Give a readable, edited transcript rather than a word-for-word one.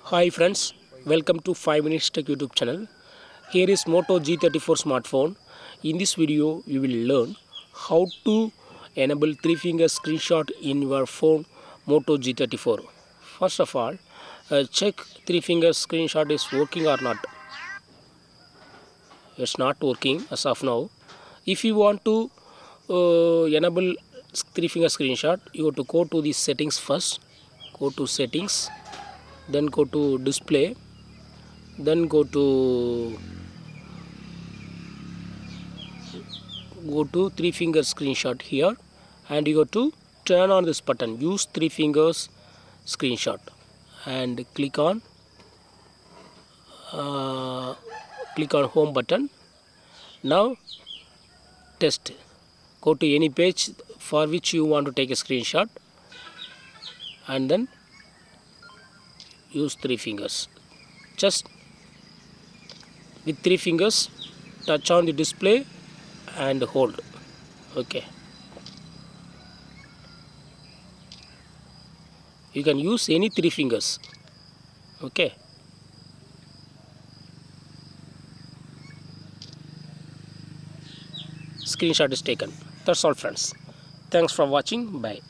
Hi friends, welcome to 5 Minutes Tech YouTube channel. Here is Moto G34 smartphone. In this video, we will learn how to enable 3-finger screenshot in your phone Moto G34. First of all, check 3-finger screenshot is working or not. It's not working as of now. If you want to enable 3-finger screenshot, you have to go to the settings first. Go to settings, then go to display, then go to 3-finger screenshot here, and you go to turn on this button, use 3 fingers screenshot, and click on home button. Now test, go to any page for which you want to take a screenshot, and then use 3 fingers. Just with 3 fingers touch on the display and hold. Okay, you can use any 3 fingers. Okay, screenshot is taken. That's all friends. Thanks for watching. Bye.